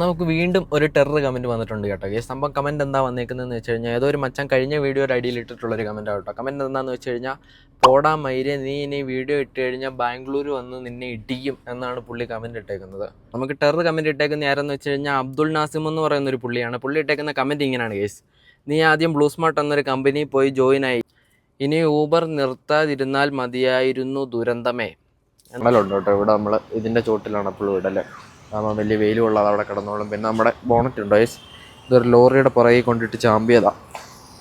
നമുക്ക് വീണ്ടും ഒരു ടെറർ കമൻറ്റ് വന്നിട്ടുണ്ട് കേട്ടോ. ഈ സംഭവം കമൻറ്റ് എന്താ വന്നേക്കുന്നതെന്ന് വെച്ച് കഴിഞ്ഞാൽ ഏതോ ഒരു മച്ചാൻ കഴിഞ്ഞ വീഡിയോയുടെ അടിയിൽ ഇട്ടിട്ടുള്ളൊരു കമൻറ്റ് ആട്ടോ. കമൻറ്റ് എന്താണെന്ന് വെച്ച് കഴിഞ്ഞാൽ, പോടാ മൈരെ, നീ ഇനി വീഡിയോ ഇട്ട് കഴിഞ്ഞാൽ ബാംഗ്ലൂർ വന്ന് നിന്നെ ഇടിക്കും എന്നാണ് പുള്ളി കമൻറ്റ് ഇട്ടേക്കുന്നത്. നമുക്ക് ടെറർ കമൻറ്റ് ഇട്ടേക്കുന്ന ആരെന്ന് വെച്ച് കഴിഞ്ഞാൽ അബ്ദുൾ നാസിം എന്ന് പറയുന്ന ഒരു പുള്ളിയാണ്. പുള്ളി ഇട്ടേക്കുന്ന കമൻറ്റ് ഇങ്ങനെയാണ്: കേസ്, നീ ആദ്യം ബ്ലൂ സ്മാർട്ട് എന്നൊരു കമ്പനിയിൽ പോയി ജോയിൻ ആയി, ഇനി ഊബർ നിർത്താതിരുന്നാൽ മതിയായിരുന്നു, ദുരന്തമേ. എന്നാലുണ്ട് കേട്ടോ. ഇവിടെ നമ്മൾ ഇതിൻ്റെ ചോട്ടിലാണ് എപ്പോഴും ഇടല്ലേ. നമ്മൾ വലിയ വെയിൽ കൊള്ളാതെ അവിടെ കിടന്നോളും. പിന്നെ നമ്മുടെ ബോണറ്റ് ഉണ്ടോ, ഇതൊരു ലോറിയുടെ പുറകെ കൊണ്ടിട്ട് ചാമ്പിയതാണ്.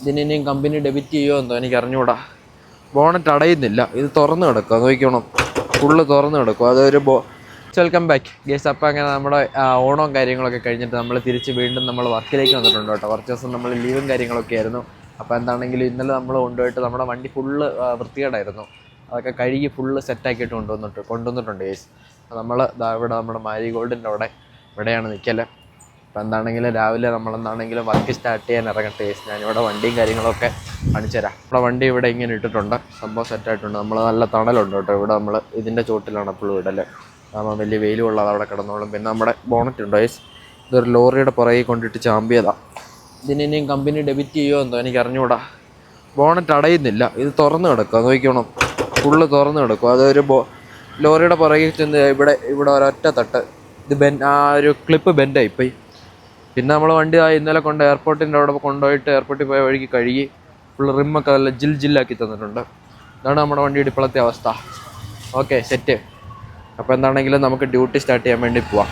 ഇതിനിയും കമ്പനി ഡെബിറ്റ് ചെയ്യുമോ എന്തോ എനിക്ക് അറിഞ്ഞുകൂടാ. ബോണറ്റ് അടയുന്നില്ല, ഇത് തുറന്ന് കിടക്കുക, നോക്കണം, ഫുള്ള് തുറന്ന് കിടക്കും. അതൊരു വെൽക്കം ബാക്ക് ഗേസ്. അപ്പോൾ അങ്ങനെ നമ്മുടെ ഓണവും കാര്യങ്ങളൊക്കെ കഴിഞ്ഞിട്ട് നമ്മൾ തിരിച്ച് വീണ്ടും നമ്മൾ വർക്കിലേക്ക് വന്നിട്ടുണ്ട് കേട്ടോ. കുറച്ച് ദിവസം നമ്മൾ ലീവും കാര്യങ്ങളൊക്കെ ആയിരുന്നു. അപ്പോൾ എന്താണെങ്കിലും ഇന്നലെ നമ്മൾ കൊണ്ടുപോയിട്ട് നമ്മുടെ വണ്ടി ഫുള്ള് വൃത്തികേടായിരുന്നു. അതൊക്കെ കഴുകി ഫുള്ള് സെറ്റാക്കിയിട്ട് കൊണ്ടുവന്നിട്ടുണ്ട് ഗേസ്. നമ്മൾ ഇവിടെ നമ്മുടെ മാരിഗോൾഡിൻ്റെ ഇവിടെയാണ് നിൽക്കല്. അപ്പോൾ എന്താണെങ്കിലും രാവിലെ നമ്മളെന്താണെങ്കിലും വർക്ക് സ്റ്റാർട്ട് ചെയ്യാൻ ഇറങ്ങട്ടെ ഗേസ്. ഞാനിവിടെ വണ്ടിയും കാര്യങ്ങളൊക്കെ കാണിച്ചു തരാം. നമ്മുടെ വണ്ടി ഇവിടെ ഇങ്ങനെ ഇട്ടിട്ടുണ്ട്, സംഭവം സെറ്റായിട്ടുണ്ട്. നമ്മൾ നല്ല തണലുണ്ട് കേട്ടോ. ഇവിടെ നമ്മൾ ഇതിൻ്റെ ചോട്ടിലാണ് എപ്പോഴും ഇടല്. നമ്മൾ വലിയ വെയിൽ കൊള്ളാതെ അവിടെ കിടന്നോളും. പിന്നെ നമ്മുടെ ബോണറ്റ് ഉണ്ടോ, ഇതൊരു ലോറിയുടെ പുറകെ കൊണ്ടിട്ട് ചാമ്പിയതാണ്. ഇതിനിയും കമ്പനി ഡെബിറ്റ് ചെയ്യുമോ എന്തോ എനിക്ക് അറിഞ്ഞുകൂടാ. ബോണറ്റ് അടയുന്നില്ല, ഇത് തുറന്ന് കിടക്കുക, നോക്കണം, ഫുള്ള് തുറന്ന് കിടക്കും. അതൊരു ലോറിയുടെ പുറകിൽ ചെന്ന് ഇവിടെ ഒരൊറ്റ തട്ട് ഇത് ഒരു ക്ലിപ്പ് ബെൻഡായിപ്പോയി. പിന്നെ നമ്മൾ വണ്ടി ഇന്നലെ കൊണ്ട് എയർപോർട്ടിൻ്റെ അവിടെ കൊണ്ടുപോയിട്ട് എയർപോർട്ടിൽ പോയ വഴിക്ക് കഴുകി ഫുള്ള് റിമ്മൊക്കെ നല്ല ജില്ലാക്കി തന്നിട്ടുണ്ട്. ഇതാണ് നമ്മുടെ വണ്ടിയുടെ ഇപ്പോഴത്തെ അവസ്ഥ. Okay, set. അപ്പോൾ എന്താണെങ്കിലും നമുക്ക് ഡ്യൂട്ടി സ്റ്റാർട്ട് ചെയ്യാൻ വേണ്ടി പോവാം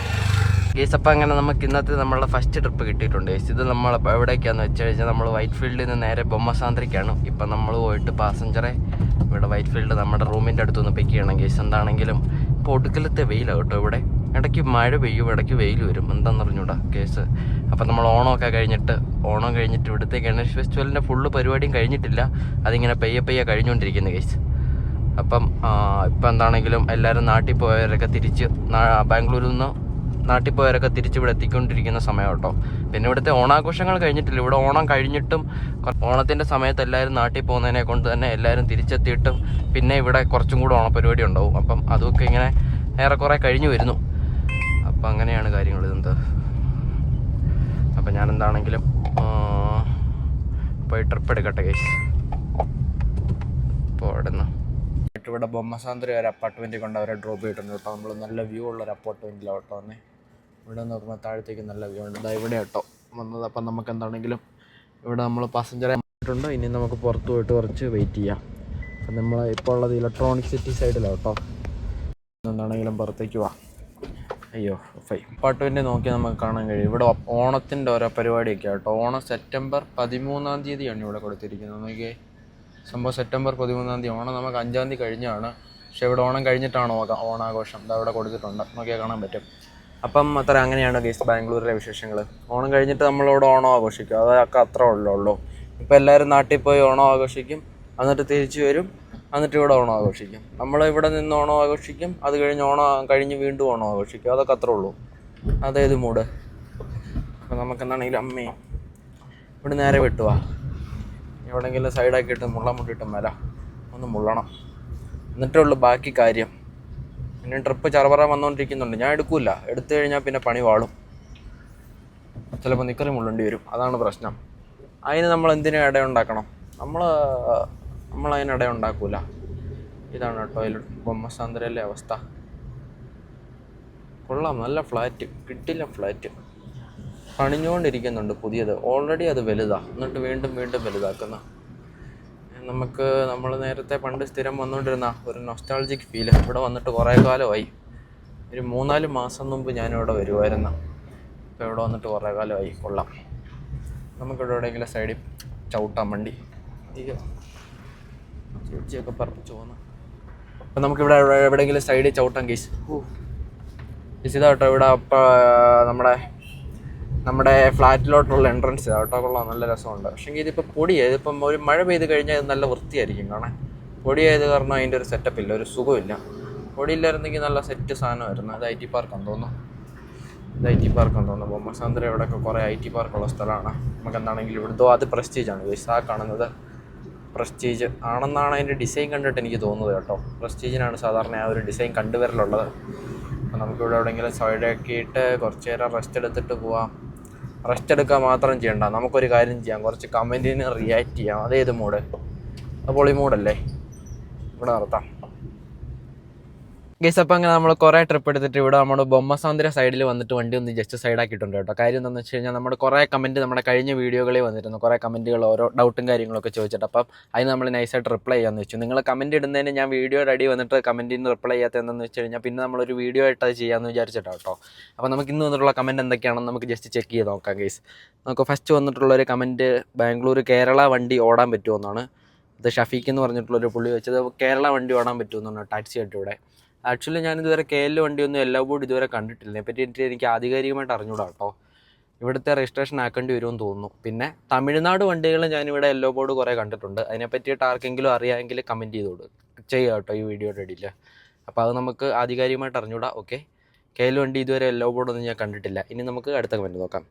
ഗേസ്. അപ്പോൾ അങ്ങനെ നമുക്ക് ഇന്നത്തെ നമ്മളുടെ ഫസ്റ്റ് ട്രിപ്പ് കിട്ടിയിട്ടുണ്ട് ഗേസ്. ഇത് നമ്മൾ എവിടേക്കാന്ന് വെച്ച് കഴിഞ്ഞാൽ നമ്മൾ വൈറ്റ് ഫീൽഡിൽ നിന്ന് നേരെ ബൊമ്മസാന്ദ്രയ്ക്കാണ്. ഇപ്പം നമ്മൾ പോയിട്ട് പാസഞ്ചറെ ഇവിടെ വൈറ്റ് ഫീൽഡ് നമ്മുടെ റൂമിൻ്റെ അടുത്തൊന്ന് പിക്ക് ചെയ്യണം ഗേസ്. എന്താണെങ്കിലും ഇപ്പോൾ ഒടുക്കലത്തെ വെയിലാണ് കേട്ടോ. ഇവിടെ ഇടയ്ക്ക് മഴ പെയ്യും, ഇടയ്ക്ക് വെയിൽ വരും, എന്താണെന്ന് അറിഞ്ഞൂടാ കേസ്. അപ്പം നമ്മൾ ഓണമൊക്കെ കഴിഞ്ഞിട്ട് ഇവിടുത്തെ ഗണേഷ് ഫെസ്റ്റിവലിൻ്റെ ഫുള്ള് പരിപാടിയും കഴിഞ്ഞിട്ടില്ല. അതിങ്ങനെ പയ്യെ കഴിഞ്ഞുകൊണ്ടിരിക്കുന്നു കേസ്. അപ്പം ഇപ്പം എന്താണെങ്കിലും എല്ലാവരും നാട്ടിൽ പോയവരൊക്കെ ബാംഗ്ലൂരിൽ നിന്ന് നാട്ടിൽ പോയവരൊക്കെ ഇവിടെ എത്തിക്കൊണ്ടിരിക്കുന്ന സമയം കേട്ടോ. പിന്നെ ഇവിടുത്തെ ഓണാഘോഷങ്ങൾ കഴിഞ്ഞിട്ടില്ല. ഇവിടെ ഓണം കഴിഞ്ഞിട്ടും ഓണത്തിൻ്റെ സമയത്ത് എല്ലാവരും നാട്ടിൽ പോകുന്നതിനെ കൊണ്ട് തന്നെ എല്ലാവരും തിരിച്ചെത്തിയിട്ടും പിന്നെ ഇവിടെ കുറച്ചും കൂടെ ഓണപരിപാടി ഉണ്ടാവും. അപ്പം അതൊക്കെ ഇങ്ങനെ ഏറെക്കുറെ കഴിഞ്ഞു വരുന്നു. അപ്പം അങ്ങനെയാണ് കാര്യങ്ങൾ. ഇതെന്ത് അപ്പം ഞാനെന്താണെങ്കിലും പോയി ട്രിപ്പ് എടുക്കട്ടെ കേസ്. ഇപ്പോൾ അവിടെ നിന്ന് ഇവിടെ ബൊമ്മസാന്ദ്ര ഒരു അപ്പാർട്ട്മെൻറ്റിൽ കൊണ്ട് അവരെ ഡ്രോപ്പ് ചെയ്തിട്ടുണ്ട് കേട്ടോ. നമ്മൾ നല്ല വ്യൂ ഉള്ളൊരു അപ്പാർട്ട്മെൻറ്റിലാണ് കേട്ടോ വന്നേ. ഇവിടെ നോക്കുമ്പോൾ താഴത്തേക്ക് നല്ല വ്യൂ ഉണ്ട്. ഇതാ ഇവിടെ കേട്ടോ വന്നത്. അപ്പം നമുക്ക് എന്താണെങ്കിലും ഇവിടെ നമ്മൾ പാസഞ്ചറെ ആയിട്ടുണ്ട്. ഇനി നമുക്ക് പുറത്ത് പോയിട്ട് കുറച്ച് വെയിറ്റ് ചെയ്യാം. അപ്പം നമ്മൾ ഇപ്പോൾ ഉള്ളത് ഇലക്ട്രോണിക് സിറ്റി സൈഡിലാണ് കേട്ടോ. എന്താണെങ്കിലും പുറത്തേക്ക് പോവാം. അയ്യോ അപ്പാർട്ട്മെൻറ്റ് നോക്കിയാൽ നമുക്ക് കാണാൻ കഴിയും. ഇവിടെ ഓണത്തിൻ്റെ ഓരോ പരിപാടിയൊക്കെ കേട്ടോ. ഓണം സെപ്റ്റംബർ 13-ാം തീയതിയാണ് ഇവിടെ കൊടുത്തിരിക്കുന്നത്. നോക്കിയേ, സംഭവം സെപ്റ്റംബർ 13-ാം തീയതി. ഓണം നമുക്ക് 5-ാം തീയതി കഴിഞ്ഞാണ്. പക്ഷേ ഇവിടെ ഓണം കഴിഞ്ഞിട്ടാണ് ഓണാഘോഷം. ഇത് അവിടെ കൊടുത്തിട്ടുണ്ട്, നോക്കിയാൽ കാണാൻ പറ്റും. അപ്പം അങ്ങനെയാണ് ഗൈസ് ബാംഗ്ലൂരിലെ വിശേഷങ്ങൾ. ഓണം കഴിഞ്ഞിട്ട് നമ്മളിവിടെ ഓണം ആഘോഷിക്കും, അതൊക്കെ അത്ര ഉള്ളൂ. ഇപ്പോൾ എല്ലാവരും നാട്ടിൽ പോയി ഓണം ആഘോഷിക്കും, എന്നിട്ട് തിരിച്ചു വരും, എന്നിട്ട് ഇവിടെ ഓണം ആഘോഷിക്കും. നമ്മളിവിടെ നിന്ന് ഓണം ആഘോഷിക്കും, അത് കഴിഞ്ഞ് ഓണം കഴിഞ്ഞ് വീണ്ടും ഓണം ആഘോഷിക്കും, അതൊക്കെ അത്രേ ഉള്ളൂ. അതേത് മൂഡ്. അപ്പോൾ നമുക്കെന്താണെങ്കിലും അമ്മേ ഇവിടെ നേരെ വെട്ടുവാ. എവിടെയെങ്കിലും സൈഡാക്കിയിട്ട് മുട്ടിയിട്ട് മേല ഒന്ന് മുള്ളണം, എന്നിട്ടേ ഉള്ളൂ ബാക്കി കാര്യം. പിന്നെ ട്രിപ്പ് ചറപറ വന്നുകൊണ്ടിരിക്കുന്നുണ്ട്. ഞാൻ എടുക്കില്ല, എടുത്തു കഴിഞ്ഞാൽ പിന്നെ പണി വാളും, ചിലപ്പോൾ നിക്കറി മുള്ളേണ്ടി വരും. അതാണ് പ്രശ്നം. അതിന് നമ്മൾ എന്തിനും ഇടയുണ്ടാക്കണം? നമ്മളതിന് ഇടയുണ്ടാക്കൂല. ഇതാണ് കേട്ടോ ബൊമ്മസാന്ദ്രയിലെ അവസ്ഥ. കൊള്ളാം, നല്ല ഫ്ലാറ്റ്, കിട്ടില്ല ഫ്ലാറ്റ്. പണിഞ്ഞുകൊണ്ടിരിക്കുന്നുണ്ട് പുതിയത്. ഓൾറെഡി അത് വലുതാണ്, എന്നിട്ട് വീണ്ടും വലുതാക്കുന്ന. നമ്മൾ നേരത്തെ പണ്ട് സ്ഥിരം വന്നുകൊണ്ടിരുന്ന ഒരു നൊസ്റ്റാൾജിക് ഫീൽ. ഇവിടെ വന്നിട്ട് കുറേ കാലമായി. ഒരു 3-4 മാസം മുമ്പ് ഞാനിവിടെ വരുമായിരുന്നു. ഇപ്പോൾ ഇവിടെ വന്നിട്ട് കുറേ കാലമായി. കൊള്ളാം. നമുക്കിവിടെ എവിടെയെങ്കിലും സൈഡിൽ ചവിട്ടാൻ വണ്ടി. അയ്യോ, ചേച്ചിയൊക്കെ പറഞ്ഞു പോകുന്നു. അപ്പം നമുക്കിവിടെ എവിടെയെങ്കിലും സൈഡിൽ ചവിട്ടാൻ കേസ്. ഇതാട്ടോ ഇവിടെ നമ്മുടെ ഫ്ലാറ്റിലോട്ടുള്ള എൻട്രൻസ് കേട്ടോ. കൊള്ളാം, നല്ല രസമുണ്ട്. പക്ഷേ ഇതിപ്പോൾ പൊടിയായത്. ഇതിപ്പം ഒരു മഴ പെയ്ത് കഴിഞ്ഞാൽ ഇത് നല്ല വൃത്തിയായിരിക്കും കാണാൻ. പൊടിയായത് കാരണം അതിൻ്റെ ഒരു സെറ്റപ്പില്ല, ഒരു സുഖമില്ല. പൊടിയില്ലായിരുന്നെങ്കിൽ നല്ല സെറ്റ് സാധനമായിരുന്നു. അത് IT പാർക്കാന്ന് തോന്നുന്നു. ബൊമ്മസാന്ദ്ര ഇവിടെയൊക്കെ കുറേ IT പാർക്കുള്ള സ്ഥലമാണ്. നമുക്ക് എന്താണെങ്കിലും ഇവിടുത്തെ അത് പ്രസ്റ്റീജാണ് ഗൈസ്. ആ കാണുന്നത് പ്രസ്റ്റീജ് ആണെന്നാണ് അതിൻ്റെ ഡിസൈൻ കണ്ടിട്ട് എനിക്ക് തോന്നുന്നത് കേട്ടോ. പ്രസ്റ്റീജിനാണ് സാധാരണ ആ ഒരു ഡിസൈൻ കണ്ടുവരലുള്ളത്. അപ്പോൾ നമുക്കിവിടെ എവിടെയെങ്കിലും സൈഡാക്കിയിട്ട് കുറച്ച് നേരം റെസ്റ്റ് എടുത്തിട്ട് പോവാം. റെസ്റ്റ് എടുക്കുക മാത്രം ചെയ്യണ്ട, നമുക്കൊരു കാര്യം ചെയ്യാം, കുറച്ച് കമൻറ്റിന് റിയാക്ട് ചെയ്യാം. അതേത് മൂഡ്? അപ്പോൾ ഈ മൂഡല്ലേ ഇവിടെ നടത്താം ഗൈസ്. അപ്പോൾ അങ്ങനെ നമ്മൾ കുറേ ട്രിപ്പ് എടുത്തിട്ട് ഇവിടെ നമ്മുടെ ബൊമ്മസാന്ദ്ര സൈഡിൽ വന്നിട്ട് വണ്ടി ഒന്ന് ജസ്റ്റ് സൈഡാക്കിയിട്ടുണ്ട് കേട്ടോ. കാര്യം എന്താണെന്ന് വെച്ച് കഴിഞ്ഞാൽ നമ്മുടെ കുറേ കമൻറ്റ് നമ്മുടെ കഴിഞ്ഞ വീഡിയോകളിൽ വന്നിരുന്നു, കുറേ കമൻറ്റുകൾ ഓരോ ഡൗട്ടും കാര്യങ്ങളൊക്കെ ചോദിച്ചിട്ട്. അപ്പം അതിന് നമ്മൾ നൈസായിട്ട് റിപ്ലൈ ചെയ്യാമെന്ന് വെച്ചു. നിങ്ങൾ കമൻറ്റ് ഇടുന്നതിന് ഞാൻ വീഡിയോയുടെ അടി വന്നിട്ട് കമൻറ്റിന് റിപ്ലൈ ചെയ്യാത്ത എന്താണെന്ന് വെച്ച് കഴിഞ്ഞാൽ പിന്നെ നമ്മളൊരു വീഡിയോ ആയിട്ട് അത് ചെയ്യാമെന്ന് വിചാരിച്ചിട്ടാണ് കേട്ടോ. അപ്പോൾ നമുക്ക് ഇന്ന് വന്നിട്ടുള്ള കമൻറ്റ് എന്തൊക്കെയാണെന്ന് നമുക്ക് ജസ്റ്റ് ചെക്ക് ചെയ്ത് നോക്കാം ഗൈസ്. നമുക്ക് ഫസ്റ്റ് വന്നിട്ടുള്ളൊരു കമൻറ്റ് ബാംഗ്ലൂർ കേരള വണ്ടി ഓടാൻ പറ്റുമെന്നാണ്. അത് ഷഫീഖ് എന്ന് പറഞ്ഞിട്ടുള്ളൊരു പുള്ളി വെച്ചത് കേരള വണ്ടി ഓടാൻ പറ്റുമെന്നാണ് ടാക്സി ആയിട്ട് ഇവിടെ. ആക്ച്വലി ഞാനിതുവരെ KL വണ്ടിയൊന്നും എല്ലാ ബോർഡ് ഇതുവരെ കണ്ടിട്ടില്ല. ഇതിനെപ്പറ്റി എനിക്ക് ആധികാരികമായിട്ട് അറിഞ്ഞൂടാ കേട്ടോ. ഇവിടുത്തെ രജിസ്ട്രേഷൻ ആക്കേണ്ടി വരുമെന്ന് തോന്നുന്നു. പിന്നെ തമിഴ്നാട് വണ്ടികൾ ഞാനിവിടെ യെല്ലോ ബോർഡ് കുറേ കണ്ടിട്ടുണ്ട്. അതിനെപ്പറ്റിയിട്ട് ആർക്കെങ്കിലും അറിയാമെങ്കിൽ കമൻറ്റ് ചെയ്യുക കേട്ടോ ഈ വീഡിയോയുടെ ഇടയിൽ. അപ്പോൾ അത് നമുക്ക് ആധികാരികമായിട്ട് അറിഞ്ഞൂടാ. ഓക്കെ, KL വണ്ടി ഇതുവരെ യെല്ലോ ബോർഡൊന്നും ഞാൻ കണ്ടിട്ടില്ല. ഇനി നമുക്ക് അടുത്ത കമൻറ്റ് നോക്കാം.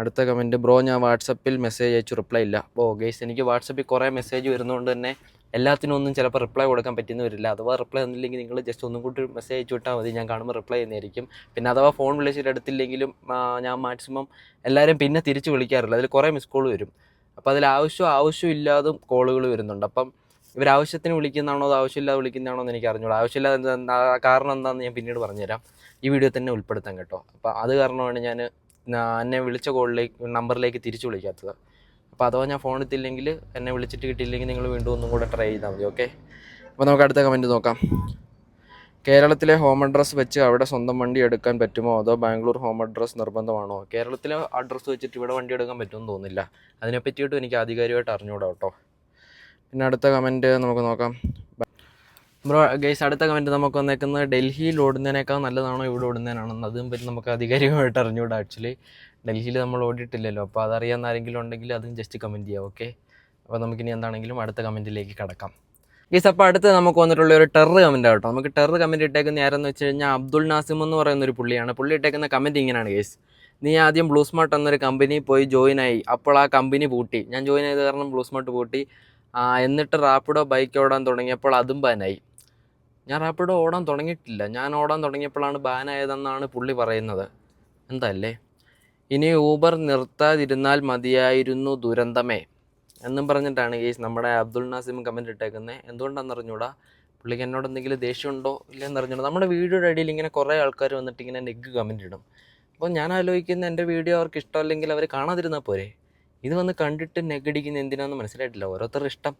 അടുത്ത കമൻറ്റ്, ബ്രോ ഞാൻ വാട്സപ്പിൽ മെസ്സേജ് അയച്ചു റിപ്ലൈ ഇല്ല. ഗൈസ്, എനിക്ക് വാട്സപ്പിൽ കുറേ മെസ്സേജ് വരുന്നതുകൊണ്ട് തന്നെ എല്ലാത്തിനും ഒന്നും ചിലപ്പോൾ റിപ്ലൈ കൊടുക്കാൻ പറ്റുന്ന വരില്ല. അഥവാ റിപ്ലൈ ഒന്നില്ലെങ്കിൽ നിങ്ങൾ ജസ്റ്റ് ഒന്നും കൂടി മെസ്സേജ് അയച്ചു വിട്ടാൽ മതി, ഞാൻ കാണുമ്പോൾ റിപ്ലൈ ചെയ്യുന്നതായിരിക്കും. പിന്നെ അഥവാ ഫോൺ വിളിച്ചിട്ട് എടുത്തില്ലെങ്കിലും ഞാൻ മാക്സിമം എല്ലാവരും പിന്നെ തിരിച്ച് വിളിക്കാറില്ല. അതിൽ കുറേ മിസ് കോൾ വരും. അപ്പോൾ അതിൽ ആവശ്യമില്ലാതും കോളുകൾ വരുന്നുണ്ട്. അപ്പം ഇവർ ആവശ്യത്തിന് വിളിക്കുന്നതാണോ അത് ആവശ്യമില്ലാതെ വിളിക്കുന്നതാണോ എന്ന് എനിക്ക് അറിഞ്ഞൂടാ. ആവശ്യമില്ലാതെ കാരണം എന്താണെന്ന് ഞാൻ പിന്നീട് പറഞ്ഞുതരാം, ഈ വീഡിയോ തന്നെ ഉൾപ്പെടുത്താം കേട്ടോ. അപ്പോൾ അത് കാരണമാണ് ഞാൻ എന്നെ വിളിച്ച നമ്പറിലേക്ക് തിരിച്ചു വിളിക്കാത്തത്. അപ്പോൾ അഥവാ ഞാൻ ഫോൺ എത്തില്ലെങ്കിൽ, എന്നെ വിളിച്ചിട്ട് കിട്ടിയില്ലെങ്കിൽ നിങ്ങൾ വീണ്ടും ഒന്നും കൂടെ ട്രൈ ചെയ്താൽ മതി. ഓക്കെ, അപ്പോൾ നമുക്ക് അടുത്ത കമൻറ്റ് നോക്കാം. കേരളത്തിലെ ഹോം അഡ്രസ്സ് വെച്ച് അവിടെ സ്വന്തം വണ്ടി എടുക്കാൻ പറ്റുമോ, അതോ ബാംഗ്ലൂർ ഹോം അഡ്രസ്സ് നിർബന്ധമാണോ? കേരളത്തിലെ അഡ്രസ്സ് വെച്ചിട്ട് ഇവിടെ വണ്ടി എടുക്കാൻ പറ്റുമെന്ന് തോന്നുന്നില്ല. അതിനെ പറ്റിയിട്ടും എനിക്ക് ആധികാരികമായിട്ട് അറിഞ്ഞുകൂടാ കേട്ടോ. പിന്നെ അടുത്ത കമൻറ്റ് നമുക്ക് നോക്കാം. ബ്രോ ഗൈസ്, അടുത്ത കമൻറ്റ് നമുക്ക് വന്നേക്കുന്നത് ഡൽഹിയിൽ ഓടുന്നതിനേക്കാൾ നല്ലതാണോ ഇവിടെ ഓടുന്നതിനാണെന്ന്. അതും പറ്റി നമുക്ക് ആധികാരികമായിട്ട് അറിഞ്ഞുകൂടാ. ആക്ച്വലി ഡൽഹിയിൽ നമ്മൾ ഓടിയിട്ടില്ലല്ലോ, അപ്പോൾ അതറിയാവുന്ന ആരെങ്കിലും ഉണ്ടെങ്കിൽ അതും ജസ്റ്റ് കമൻറ്റ് ചെയ്യാം. ഓക്കെ, അപ്പോൾ നമുക്കിനി എന്താണെങ്കിലും അടുത്ത കമൻറ്റിലേക്ക് കടക്കാം ഗൈസ്. അപ്പോൾ അടുത്ത് നമുക്ക് വന്നിട്ടുള്ള ഒരു ടെറർ കമൻറ്റ് ആട്ടോ. നമുക്ക് ടെറർ കമൻറ്റ് ഇട്ടേക്കുന്ന ആരെന്ന് വെച്ച് കഴിഞ്ഞാൽ അബ്ദുൾ നാസിം എന്ന് പറയുന്നൊരു പുള്ളിയാണ്. പുള്ളി ഇട്ടേക്കുന്ന കമൻറ്റ് ഇങ്ങനെയാണ് ഗൈസ്: നീ ആദ്യം ബ്ലൂ സ്മാർട്ട് എന്നൊരു കമ്പനിയിൽ പോയി ജോയിൻ ആയി, അപ്പോൾ ആ കമ്പനി പൂട്ടി. ഞാൻ ജോയിൻ ചെയ്ത കാരണം ബ്ലൂ സ്മാർട്ട് പൂട്ടി. എന്നിട്ട് റാപ്പിഡോ ബൈക്ക് ഓടാൻ തുടങ്ങിയപ്പോൾ അതും ബാനായി. ഞാൻ റാപ്പിഡോ ഓടാൻ തുടങ്ങിയിട്ടില്ല, ഞാൻ ഓടാൻ തുടങ്ങിയപ്പോഴാണ് ബാനായതെന്നാണ് പുള്ളി പറയുന്നത്. എന്തല്ലേ, ഇനി ഊബർ നിർത്താതിരുന്നാൽ മതിയായിരുന്നു ദുരന്തമേ എന്നും പറഞ്ഞിട്ടാണ് ഗൈസ് നമ്മുടെ അബ്ദുൾ നാസിം കമൻറ്റ് ഇട്ടേക്കുന്നത്. എന്തുകൊണ്ടാണെന്ന് അറിഞ്ഞൂടാ, പുള്ളിക്ക് എന്നോട് എന്തെങ്കിലും ദേഷ്യമുണ്ടോ ഇല്ലെന്ന് അറിഞ്ഞൂടാ. നമ്മുടെ വീഡിയോയുടെ ഇടയിൽ ഇങ്ങനെ കുറേ ആൾക്കാർ വന്നിട്ട് ഇങ്ങനെ നെഗ് കമൻറ്റ് ഇടും. അപ്പോൾ ഞാൻ ആലോചിക്കുന്ന, എൻ്റെ വീഡിയോ അവർക്ക് ഇഷ്ടമല്ലെങ്കിൽ അവർ കാണാതിരുന്നാൽ പോരെ. ഇത് വന്ന് കണ്ടിട്ട് നെഗടിക്കുന്ന എന്തിനാണെന്ന് മനസ്സിലായിട്ടില്ല, ഓരോരുത്തരുടെ ഇഷ്ടം.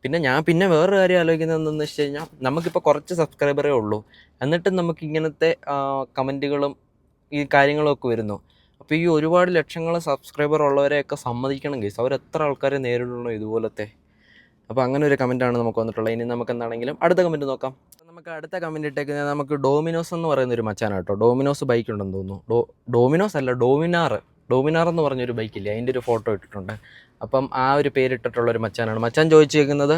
പിന്നെ വേറൊരു കാര്യം ആലോചിക്കുന്നത് എന്താണെന്ന് വെച്ച് കഴിഞ്ഞാൽ, നമുക്കിപ്പോൾ കുറച്ച് സബ്സ്ക്രൈബറേ ഉള്ളൂ, എന്നിട്ടും നമുക്ക് ഇങ്ങനത്തെ കമൻറ്റുകളും ഈ കാര്യങ്ങളൊക്കെ വരുന്നു. അപ്പോൾ ഈ ഒരുപാട് ലക്ഷങ്ങൾ സബ്സ്ക്രൈബർ ഉള്ളവരെയൊക്കെ സമ്മതിക്കണം ഗൈസ്. അവരെത്ര ആൾക്കാരെ നേരിടണോ ഇതുപോലത്തെ. അപ്പോൾ അങ്ങനെ ഒരു കമൻറ്റാണ് നമുക്ക് വന്നിട്ടുള്ളത്. ഇനി നമുക്ക് എന്താണെങ്കിലും അടുത്ത കമൻറ്റ് നോക്കാം. നമുക്ക് അടുത്ത കമൻറ്റ് ഇട്ടേക്കുന്നത് നമുക്ക് ഡോമിനോസ് എന്ന് പറയുന്നൊരു മച്ചാനാണ് കേട്ടോ. ഡോമിനോസ് ബൈക്ക് ഉണ്ടെന്ന് തോന്നുന്നു. ഡോമിനോസ് അല്ല, ഡോമിനാർ എന്ന് പറഞ്ഞൊരു ബൈക്കില്ലേ, അതിൻ്റെ ഒരു ഫോട്ടോ ഇട്ടിട്ടുണ്ട്. അപ്പം ആ ഒരു പേരിട്ടിട്ടുള്ളൊരു മച്ചാനാണ്. മച്ചാൻ ചോദിച്ചേക്കുന്നത്,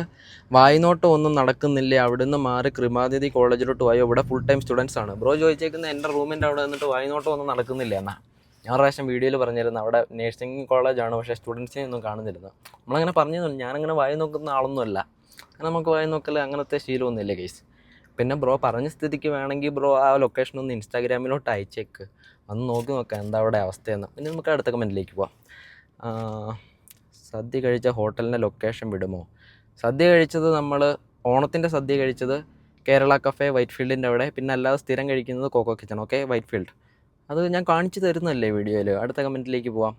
വായ്നോട്ടം ഒന്നും നടക്കുന്നില്ല, അവിടുന്ന് മാറി കൃമാതിഥി കോളേജിലോട്ട് പോയോ, ഇവിടെ ഫുൾ ടൈം സ്റ്റുഡൻസ് ആണ്. ബ്രോ ചോദിച്ചേക്കുന്നത് എൻ്റെ റൂമിൻ്റെ അവിടെ നിന്നിട്ട് വായ്നോട്ടം ഒന്നും നടക്കുന്നില്ല എന്നാ. ഞാൻ പ്രാവശ്യം വീഡിയോയിൽ പറഞ്ഞിരുന്നു അവിടെ നേഴ്സിംഗ് കോളേജാണ്, പക്ഷേ സ്റ്റുഡൻസിനെ ഒന്നും കാണുന്നിരുന്നു. നമ്മളങ്ങനെ പറഞ്ഞിരുന്നു, ഞാനങ്ങനെ വായി നോക്കുന്ന ആളൊന്നുമല്ല, നമുക്ക് വായി നോക്കൽ അങ്ങനത്തെ ശീലമൊന്നുമില്ല കേസ്. പിന്നെ ബ്രോ പറഞ്ഞ സ്ഥിതിക്ക് വേണമെങ്കിൽ ബ്രോ ആ ലൊക്കേഷൻ ഒന്ന് ഇൻസ്റ്റാഗ്രാമിലോട്ട് അയച്ചേക്ക്, വന്ന് നോക്കാം എന്താ അവിടെ അവസ്ഥയെന്ന്. പിന്നെ നമുക്ക് അടുത്ത കമൻറ്റിലേക്ക് പോവാം. സദ്യ കഴിച്ച ഹോട്ടലിൻ്റെ ലൊക്കേഷൻ വിടുമോ? സദ്യ കഴിച്ചത് നമ്മൾ ഓണത്തിൻ്റെ സദ്യ കഴിച്ചത് കേരള കഫേ വൈറ്റ് ഫീൽഡിൻ്റെ അവിടെ, പിന്നെ അല്ലാതെ സ്ഥിരം കഴിക്കുന്നത് Coco Kitchen. Okay, Whitefield അത് ഞാൻ കാണിച്ചു തരുന്നല്ലേ വീഡിയോയിൽ. അടുത്ത കമൻറ്റിലേക്ക് പോവാം.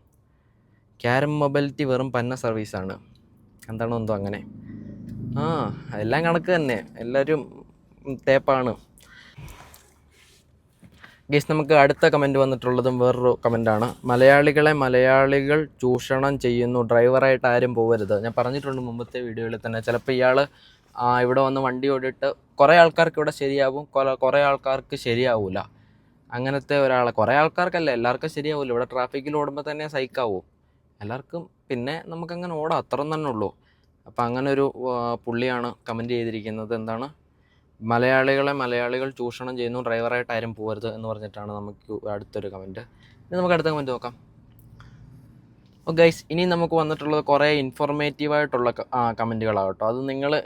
ക്യാരം മൊബൈലിറ്റി വെറും പന്ന സർവീസാണ്, എന്താണോ എന്തോ അങ്ങനെ. എല്ലാം കണക്ക് തന്നെ, എല്ലാവരും തേപ്പാണ് ഗൈസ്. നമുക്ക് അടുത്ത കമൻറ്റ് വന്നിട്ടുള്ളതും വേറൊരു കമൻറ്റാണ്. മലയാളികൾ ചൂഷണം ചെയ്യുന്നു, ഡ്രൈവറായിട്ട് ആരും പോകരുത്. ഞാൻ പറഞ്ഞിട്ടുണ്ട് മുമ്പത്തെ വീഡിയോയിൽ തന്നെ. ചിലപ്പോൾ ഇയാൾ ഇവിടെ വന്ന് വണ്ടി ഓടിയിട്ട് കുറേ ആൾക്കാർക്ക് ഇവിടെ ശരിയാവും, കുറേ ആൾക്കാർക്ക് ശരിയാവില്ല. അങ്ങനത്തെ ഒരാളെ, കുറേ ആൾക്കാർക്കല്ല എല്ലാവർക്കും ശരിയാവില്ല. ഇവിടെ ട്രാഫിക്കിൽ ഓടുമ്പോൾ തന്നെ സൈക്കാവും എല്ലാവർക്കും. പിന്നെ നമുക്കങ്ങനെ ഓടാം, അത്ര തന്നെ ഉള്ളൂ. അപ്പോൾ അങ്ങനെ ഒരു പുള്ളിയാണ് കമൻറ്റ് ചെയ്തിരിക്കുന്നത്. എന്താണ്, മലയാളികൾ ചൂഷണം ചെയ്യുന്നു, ഡ്രൈവറായിട്ട് ആരും പോകരുത് എന്ന് പറഞ്ഞിട്ടാണ് നമുക്ക് അടുത്തൊരു കമൻറ്റ്. ഇനി നമുക്ക് അടുത്ത കമൻറ്റ് നോക്കാം. ഗൈസ്, ഇനി നമുക്ക് വന്നിട്ടുള്ളത് കുറേ ഇൻഫോർമേറ്റീവായിട്ടുള്ള കമൻറ്റുകളാണ് കേട്ടോ. അത്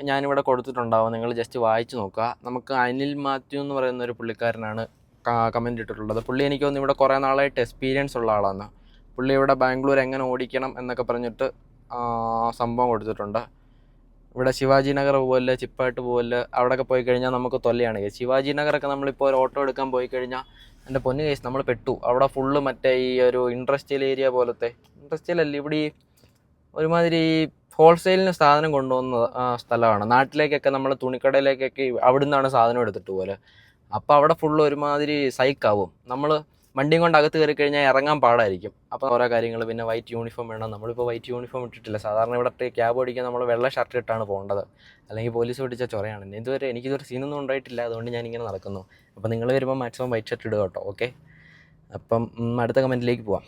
ഞാനിവിടെ കൊടുത്തിട്ടുണ്ടാവും, നിങ്ങൾ ജസ്റ്റ് വായിച്ച് നോക്കുക. നമുക്ക് അനിൽ മാത്യു എന്ന് പറയുന്ന ഒരു പുള്ളിക്കാരനാണ് കമൻറ്റ് ഇട്ടിട്ടുള്ളത്. പുള്ളി എനിക്ക് തോന്നുന്നു ഇവിടെ കുറേ നാളായിട്ട് എക്സ്പീരിയൻസ് ഉള്ള ആളാണ്. പുള്ളി ഇവിടെ ബാംഗ്ലൂർ എങ്ങനെ ഓടിക്കണം എന്നൊക്കെ പറഞ്ഞിട്ട് സംഭവം കൊടുത്തിട്ടുണ്ട്. ഇവിടെ ശിവാജി നഗർ പോലെ ചിപ്പായിട്ട് പോലെ അവിടെയൊക്കെ പോയി കഴിഞ്ഞാൽ നമുക്ക് തൊല്ലയാണ് കേസ്. ശിവാജി നഗറൊക്കെ നമ്മളിപ്പോൾ ഒരു ഓട്ടോ എടുക്കാൻ പോയി കഴിഞ്ഞാൽ എൻ്റെ പൊന്നു കേസ് നമ്മൾ പെട്ടു. അവിടെ ഫുള്ള് മറ്റേ ഈ ഒരു ഇൻഡസ്ട്രിയൽ ഏരിയ പോലത്തെ, ഇൻഡസ്ട്രിയൽ അല്ല, ഇവിടെ ഈ ഒരുമാതിരി ഹോൾസെയിലിന് സാധനം കൊണ്ടുപോകുന്ന സ്ഥലമാണ്. നാട്ടിലേക്കൊക്കെ നമ്മൾ തുണിക്കടയിലേക്കൊക്കെ അവിടെ നിന്നാണ് സാധനം എടുത്തിട്ട് പോലെ. അപ്പോൾ അവിടെ ഫുള്ള് ഒരുമാതിരി സൈക്കാവും. നമ്മൾ വണ്ടിയും കൊണ്ട് അകത്ത് കയറി കഴിഞ്ഞാൽ ഇറങ്ങാൻ പാടായിരിക്കും. അപ്പോൾ ഓരോ കാര്യങ്ങൾ, പിന്നെ വൈറ്റ് യൂണിഫോം വേണം. നമ്മളിപ്പോൾ വൈറ്റ് യൂണിഫോം ഇട്ടിട്ടില്ല. സാധാരണ ഇവിടെ ക്യാബ് ഓടിക്കാൻ നമ്മൾ വെള്ള ഷർട്ട് ഇട്ടാണ് പോകേണ്ടത്, അല്ലെങ്കിൽ പോലീസ് പിടിച്ച ചൊറയാണ്. എനിക്കിതുവരെ സീനൊന്നും ഉണ്ടായിട്ടില്ല, അതുകൊണ്ട് ഞാനിങ്ങനെ നടക്കുന്നു. അപ്പോൾ നിങ്ങൾ വരുമ്പോൾ മാക്സിമം വൈറ്റ് ഷർട്ട് ഇടുക കേട്ടോ, ഓക്കെ. അപ്പം അടുത്ത കമൻറ്റിലേക്ക് പോവാം.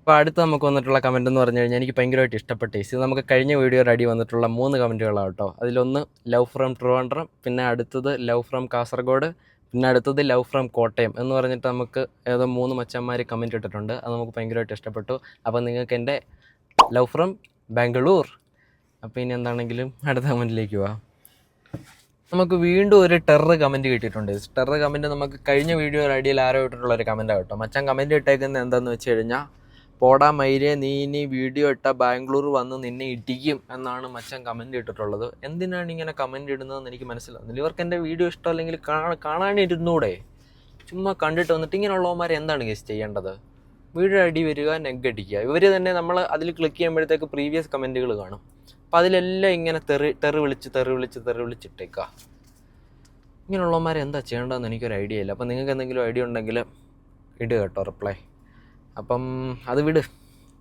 അപ്പോൾ അടുത്ത് നമുക്ക് വന്നിട്ടുള്ള കമൻറ്റ് എന്ന് പറഞ്ഞു കഴിഞ്ഞാൽ എനിക്ക് ഭയങ്കരമായിട്ട് ഇഷ്ടപ്പെട്ട ഇത് നമുക്ക് കഴിഞ്ഞ വീഡിയോയുടെ അടി വന്നിട്ടുള്ള 3 കമൻറ്റുകളാണ് കേട്ടോ. അതിലൊന്ന് ലവ് ഫ്രം ട്രിവാൻഡ്രം, പിന്നെ അടുത്തത് ലവ് ഫ്രം കാസർഗോഡ്, പിന്നെ അടുത്തത് ലവ് ഫ്രം കോട്ടയം എന്ന് പറഞ്ഞിട്ട് നമുക്ക് ഏതോ 3 മച്ചന്മാർ കമൻറ്റ് ഇട്ടിട്ടുണ്ട്. അത് നമുക്ക് ഭയങ്കരമായിട്ട് ഇഷ്ടപ്പെട്ടു. അപ്പോൾ നിങ്ങൾക്ക് എൻ്റെ ലവ് ഫ്രം ബാംഗ്ലൂർ. അപ്പോൾ ഇനി എന്താണെങ്കിലും അടുത്ത കമൻറ്റിലേക്ക് പോവാം. നമുക്ക് വീണ്ടും ഒരു ടെറർ കമൻറ്റ് കിട്ടിയിട്ടുണ്ട്. ടെറർ കമൻറ്റ് നമുക്ക് കഴിഞ്ഞ വീഡിയോയുടെ അടിയിൽ ആരോ ഇട്ടിട്ടുള്ള ഒരു കമൻറ്റാണ് കേട്ടോ. മച്ചാൻ കമൻറ്റ് ഇട്ടേക്കുന്നത് എന്താണെന്ന് വെച്ച് കഴിഞ്ഞാൽ, പോടാ മൈരെ നീ ഇനി വീഡിയോ ഇട്ടാൽ ബാംഗ്ലൂർ വന്ന് നിന്നെ ഇടിക്കും എന്നാണ് മച്ചാൻ കമൻറ്റ് ഇട്ടിട്ടുള്ളത്. എന്തിനാണ് ഇങ്ങനെ കമൻറ്റ് ഇടുന്നതെന്ന് എനിക്ക് മനസ്സിലാവുന്നില്ല. ഇവർക്ക് എൻ്റെ വീഡിയോ ഇഷ്ടമല്ലെങ്കിൽ കാണാനിരുന്നൂടെ? ചുമ്മാ കണ്ടിട്ട് വന്നിട്ട് ഇങ്ങനെയുള്ളവന്മാർ എന്താണ് ഗസ് ചെയ്യേണ്ടത്? വീഡിയോ അടി വരിക, നെഗ് അടിക്കുക. ഇവർ തന്നെ നമ്മൾ അതിൽ ക്ലിക്ക് ചെയ്യുമ്പോഴത്തേക്ക് പ്രീവിയസ് കമൻറ്റുകൾ കാണും. അപ്പോൾ അതിലെല്ലാം ഇങ്ങനെ തെറി വിളിച്ചിട്ടേക്കുക. ഇങ്ങനെയുള്ളവന്മാർ എന്താ ചെയ്യേണ്ടതെന്ന് എനിക്കൊരു ഐഡിയ ഇല്ല. അപ്പോൾ നിങ്ങൾക്ക് എന്തെങ്കിലും ഐഡിയ ഉണ്ടെങ്കിൽ ഇടുക കേട്ടോ റിപ്ലൈ. അപ്പം അത് വിട്,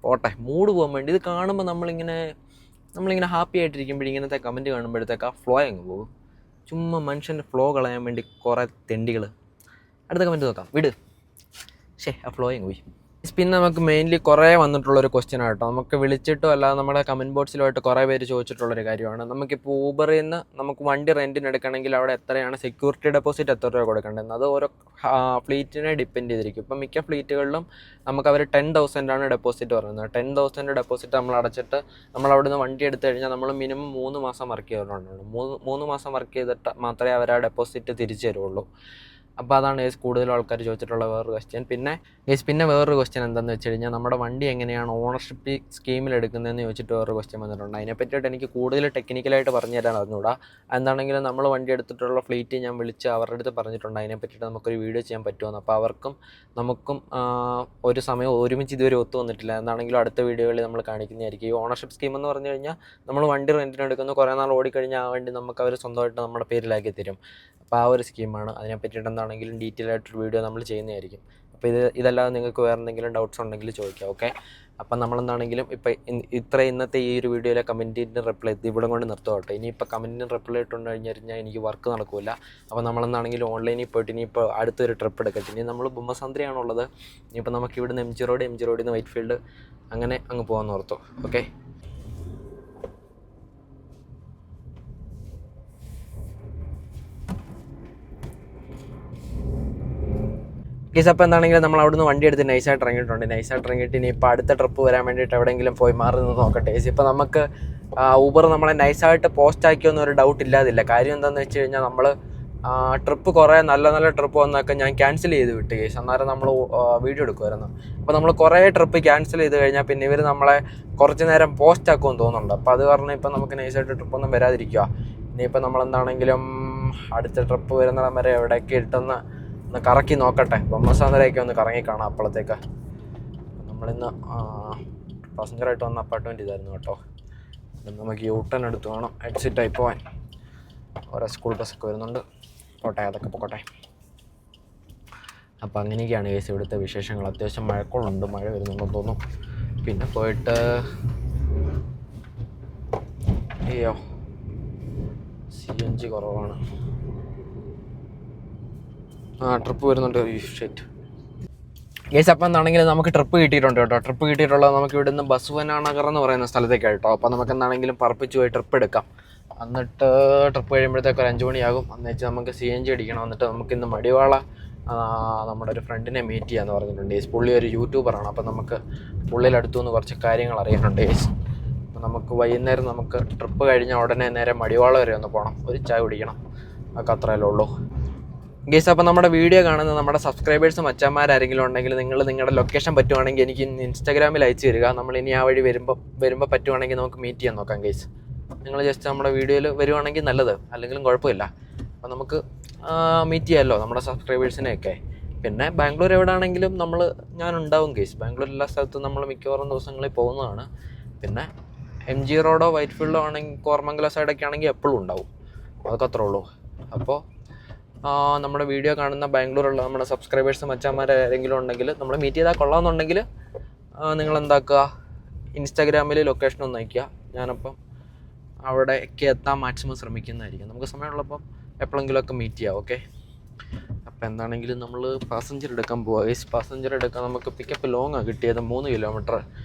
പോട്ടെ. മൂഡ് പോകാൻ വേണ്ടി ഇത് കാണുമ്പോൾ നമ്മളിങ്ങനെ ഹാപ്പി ആയിട്ടിരിക്കുമ്പോൾ ഇങ്ങനത്തെ കമൻറ്റ് കാണുമ്പോഴത്തേക്ക് ആ ഫ്ലോ അങ്ങ് പോകും. ചുമ്മാ മനുഷ്യൻ്റെ ഫ്ലോ കളയാൻ വേണ്ടി കുറേ തെണ്ടികൾ. അടുത്ത കമൻറ്റ് നോക്കാം, വിട്. ആ ഫ്ലോ അങ്ങ് പോയി. പിന്നെ നമുക്ക് മെയിൻലി കുറേ വന്നിട്ടുള്ളൊരു ക്വസ്റ്റ്യൻ ആട്ടോ. നമുക്ക് വിളിച്ചിട്ടോ അല്ലാതെ നമ്മുടെ കമൻറ്റ് ബോക്സിലുമായിട്ട് കുറേ പേര് ചോദിച്ചിട്ടുള്ളൊരു കാര്യമാണ്. നമുക്കിപ്പോൾ ഊബറിൽ നിന്ന് നമുക്ക് വണ്ടി റെൻറ്റിന് എടുക്കണമെങ്കിൽ അവിടെ എത്രയാണ് സെക്യൂരിറ്റി ഡെപ്പോസിറ്റ് എത്ര രൂപ കൊടുക്കേണ്ടത്? അത് ഓരോ ഫ്ലീറ്റിനെ ഡിപ്പെൻഡ് ചെയ്തിരിക്കും. ഇപ്പം മിക്ക ഫ്ലീറ്റുകളിലും നമുക്ക് അവർ 10,000 ഡെപ്പോസിറ്റ് പറയുന്നത്. 10,000 ഡെപ്പോസിറ്റ് നമ്മൾ അടച്ചിട്ട് നമ്മൾ അവിടെ നിന്ന് വണ്ടി എടുത്തു കഴിഞ്ഞാൽ നമ്മൾ മിനിമം 3 മാസം വർക്ക് ചെയ്തിട്ടുണ്ട്. 3 മാസം വർക്ക് ചെയ്തിട്ട് മാത്രമേ അവർ ആ ഡെപ്പോസിറ്റ് തിരിച്ചു തരുള്ളൂ. അപ്പോൾ അതാണ് കൂടുതൽ ആൾക്കാർ ചോദിച്ചിട്ടുള്ള വേറൊരു ക്വസ്റ്റ്യൻ. പിന്നെ വേറൊരു ക്വസ്റ്റ്യൻ എന്താണെന്ന് വെച്ച് കഴിഞ്ഞാൽ, നമ്മുടെ വണ്ടി എങ്ങനെയാണ് ഓണർഷിപ്പ് സ്കീമിൽ എടുക്കുന്നതെന്ന് ചോദിച്ചിട്ട് വേറൊരു ക്വസ്റ്റ്യൻ വന്നിട്ടുണ്ട്. അതിനെപ്പറ്റിയിട്ട് എനിക്ക് കൂടുതൽ ടെക്നിക്കലായിട്ട് പറഞ്ഞു തരാൻ അറിഞ്ഞൂടാ. എന്താണെങ്കിലും നമ്മൾ വണ്ടി എടുത്തിട്ടുള്ള ഫ്ലീറ്റ് ഞാൻ വിളിച്ച് അവരുടെ അടുത്ത് പറഞ്ഞിട്ടുണ്ട് അതിനെപ്പറ്റിയിട്ട് നമുക്കൊരു വീഡിയോ ചെയ്യാൻ പറ്റുമെന്ന്. അപ്പോൾ അവർക്കും നമുക്കും ഒരു സമയം ഒരുമിച്ച് ഇതുവരെ ഒത്തു വന്നിട്ടില്ല. എന്താണെങ്കിലും അടുത്ത വീഡിയോകളിൽ നമ്മൾ കാണിക്കുന്നതായിരിക്കും. ഈ ഓണർഷിപ്പ് സ്കീം എന്ന് പറഞ്ഞു കഴിഞ്ഞാൽ, നമ്മൾ വണ്ടി റെൻറ്റിന് എടുക്കുന്നു, കുറേ നാൾ ഓടിക്കഴിഞ്ഞാൽ ആ വണ്ടി നമുക്ക് അവർ സ്വന്തമായിട്ട് നമ്മുടെ പേരിലാക്കി തരും. അപ്പോൾ ആ ഒരു സ്കീമാണ്. അതിനെപ്പറ്റിയിട്ട് എന്താണെങ്കിലും ഡീറ്റെയിൽ ആയിട്ടൊരു വീഡിയോ നമ്മൾ ചെയ്യുന്നതായിരിക്കും. അപ്പോൾ ഇതല്ലാതെ നിങ്ങൾക്ക് വേറെ എന്തെങ്കിലും ഡൗട്ട്സ് ഉണ്ടെങ്കിൽ ചോദിക്കാം, ഓക്കെ. അപ്പം നമ്മളെന്താണെങ്കിലും ഇന്നത്തെ ഈ ഒരു വീഡിയോയിലെ കമൻറ്റിന് റിപ്ലൈ ഇവിടെ കൊണ്ട് നിർത്തുകട്ടെ. ഇനിയിപ്പോൾ കമൻറ്റിന് റിപ്ലൈ ഇട്ടുകൊണ്ട് കഴിഞ്ഞാൽ എനിക്ക് വർക്ക് നടക്കില്ല. അപ്പോൾ നമ്മളെന്താണെങ്കിലും ഓൺലൈനിൽ പോയിട്ട് ഇനിയിപ്പോൾ അടുത്തൊരു ട്രിപ്പ് എടുക്കട്ടെ. ഇനി നമ്മൾ ബൊമ്മസന്ദ്രയാണുള്ളത്. ഇനിയിപ്പോൾ നമുക്ക് ഇവിടുന്ന് എം ജി റോഡിൽ നിന്ന് വൈറ്റ് ഫീൽഡ് അങ്ങനെ അങ്ങ് പോകാമെന്ന് ഓർത്തു, ഓക്കെ. കേസ് അപ്പോൾ എന്താണെങ്കിലും നമ്മൾ അവിടുന്ന് വണ്ടി എടുത്ത് നൈസായിട്ട് ഇറങ്ങിയിട്ട് ഇനിയിപ്പോൾ അടുത്ത ട്രിപ്പ് വരാൻ വേണ്ടിയിട്ട് എവിടെയെങ്കിലും പോയി മാറി നിന്ന് നോക്കട്ടെ. ഇപ്പോൾ നമുക്ക് ഊബർ നമ്മളെ നൈസായിട്ട് പോസ്റ്റ് ആക്കിയൊന്നും ഡൗട്ട് ഇല്ലാതില്ല. കാര്യം എന്താണെന്ന് വെച്ച് കഴിഞ്ഞാൽ, നമ്മൾ ട്രിപ്പ് കുറേ നല്ല ട്രിപ്പ് വന്നൊക്കെ ഞാൻ ക്യാൻസൽ ചെയ്ത് വിട്ട് കേസ്. അന്നേരം നമ്മൾ വീഡിയോ എടുക്കുമായിരുന്നു. അപ്പോൾ നമ്മൾ കുറേ ട്രിപ്പ് ക്യാൻസൽ ചെയ്ത് കഴിഞ്ഞാൽ പിന്നെ ഇവർ നമ്മളെ കുറച്ച് നേരം പോസ്റ്റ് ആക്കുമെന്ന് തോന്നുന്നുണ്ട്. അപ്പോൾ അത് പറഞ്ഞാൽ ഇപ്പോൾ നമുക്ക് നൈസായിട്ട് ട്രിപ്പൊന്നും വരാതിരിക്കുക. ഇനിയിപ്പോൾ നമ്മളെന്താണെങ്കിലും അടുത്ത ട്രിപ്പ് വരുന്നിടം വരെ എവിടെയൊക്കെ ഇട്ടെന്ന് കറക്കി നോക്കട്ടെ. ബൊമ്മസാന്ദ്രയൊക്കെ ഒന്ന് കറങ്ങി കാണാം. അപ്പോഴത്തേക്ക് നമ്മളിന്ന് പാസഞ്ചറായിട്ട് വന്ന അപ്പാർട്ട്മെൻറ്റ് ഇതായിരുന്നു കേട്ടോ. നമുക്ക് യൂട്ടേൺ എടുത്ത് വേണം എക്സിറ്റായി പോകാൻ. ഓരോ സ്കൂൾ ബസ്സൊക്കെ വരുന്നുണ്ട്. അതൊക്കെ പോട്ടെ. അപ്പോൾ അങ്ങനെയൊക്കെയാണ് കേസ് ഇവിടുത്തെ വിശേഷങ്ങൾ. അത്യാവശ്യം മഴക്കോളുണ്ട്, മഴ വരുന്നുണ്ടെന്ന് തോന്നുന്നു. പിന്നെ പോയിട്ട് CNG കുറവാണ്. ട്രിപ്പ് വരുന്നുണ്ട്. ഷെറ്റ് കേസ്. അപ്പം എന്താണെങ്കിലും നമുക്ക് ട്രിപ്പ് കിട്ടിയിട്ടുണ്ട് കേട്ടോ. ട്രിപ്പ് കിട്ടിയിട്ടുള്ളത് നമുക്ക് ഇവിടുന്ന് ബസുവനാനഗർ എന്ന് പറയുന്ന സ്ഥലത്തേക്കാണ് കേട്ടോ. അപ്പോൾ നമുക്ക് എന്താണെങ്കിലും പറപ്പിച്ച് പോയി ട്രിപ്പ് എടുക്കാം. എന്നിട്ട് ട്രിപ്പ് കഴിയുമ്പോഴത്തേക്ക് ഒരു 5 മണിയാകും. അന്നേച്ച് നമുക്ക് CNG അടിക്കണം. എന്നിട്ട് നമുക്ക് ഇന്ന് മടിവാള നമ്മുടെ ഒരു ഫ്രണ്ടിനെ മീറ്റ് ചെയ്യാമെന്ന് പറഞ്ഞിട്ടുണ്ട്. പുള്ളി ഒരു യൂട്യൂബറാണ്. അപ്പോൾ നമുക്ക് പുള്ളിയുടെ അടുത്തുനിന്ന് കുറച്ച് കാര്യങ്ങൾ അറിയാനുണ്ട്. അപ്പോൾ നമുക്ക് വൈകുന്നേരം നമുക്ക് ട്രിപ്പ് കഴിഞ്ഞാൽ ഉടനെ നേരെ മടിവാള വരെ ഒന്ന് പോകണം, ഒരു ചായ കുടിക്കണം. അതൊക്കെ അത്രയല്ലേ ഉള്ളൂ. ഗൈസ്, അപ്പോൾ നമ്മുടെ വീഡിയോ കാണുന്ന നമ്മുടെ സബ്സ്ക്രൈബേഴ്സ് മച്ചാന്മാരാരെങ്കിലും ഉണ്ടെങ്കിൽ നിങ്ങൾ നിങ്ങളുടെ ലൊക്കേഷൻ പറ്റുവാണെങ്കിൽ എനിക്ക് ഇൻസ്റ്റാഗ്രാമിൽ അയച്ചു തരിക. നമ്മൾ ഇനി ആ വഴി വരുമ്പോൾ പറ്റുവാണെങ്കിൽ നമുക്ക് മീറ്റ് ചെയ്യാൻ നോക്കാം ഗൈസ്. നിങ്ങൾ ജസ്റ്റ് നമ്മുടെ വീഡിയോയിൽ വരുവാണെങ്കിൽ നല്ലത്, അല്ലെങ്കിലും കുഴപ്പമില്ല. അപ്പോൾ നമുക്ക് മീറ്റ് ചെയ്യാമല്ലോ നമ്മുടെ സബ്സ്ക്രൈബേഴ്സിനെയൊക്കെ. പിന്നെ ബാംഗ്ലൂർ എവിടെയാണെങ്കിലും ഞാനുണ്ടാവും ഗൈസ്. ബാംഗ്ലൂർ എല്ലാ സ്ഥലത്തും നമ്മൾ മിക്കവാറും ദിവസങ്ങളിൽ പോകുന്നതാണ്. പിന്നെ MG റോഡോ വൈറ്റ്ഫീൽഡോ ആണെങ്കിൽ കോർമംഗല സൈഡൊക്കെ ആണെങ്കിൽ എപ്പോഴും ഉണ്ടാവും. അതൊക്കെ അത്രേ ഉള്ളൂ. അപ്പോൾ നമ്മുടെ വീഡിയോ കാണുന്ന ബാംഗ്ലൂരുള്ള നമ്മുടെ സബ്സ്ക്രൈബേഴ്സ് മച്ചാന്മാരെങ്കിലും ഉണ്ടെങ്കിൽ നമ്മൾ മീറ്റ് ചെയ്താൽ കൊള്ളാമെന്നുണ്ടെങ്കിൽ നിങ്ങൾ എന്താക്കുക, ഇൻസ്റ്റാഗ്രാമിൽ ലൊക്കേഷൻ ഒന്ന് അയയ്ക്കുക. ഞാനപ്പം അവിടേക്ക് എത്താൻ മാക്സിമം ശ്രമിക്കുന്നതായിരിക്കും. നമുക്ക് സമയമുള്ളപ്പം എപ്പോഴെങ്കിലുമൊക്കെ മീറ്റ് ചെയ്യാം. ഓക്കെ, അപ്പോൾ എന്താണെങ്കിലും നമ്മൾ പാസഞ്ചർ എടുക്കാൻ പോവുക. പാസഞ്ചർ എടുക്കാൻ നമുക്ക് പിക്കപ്പ് ലോങ്ങാണ് കിട്ടിയത്, 3 കിലോമീറ്റർ.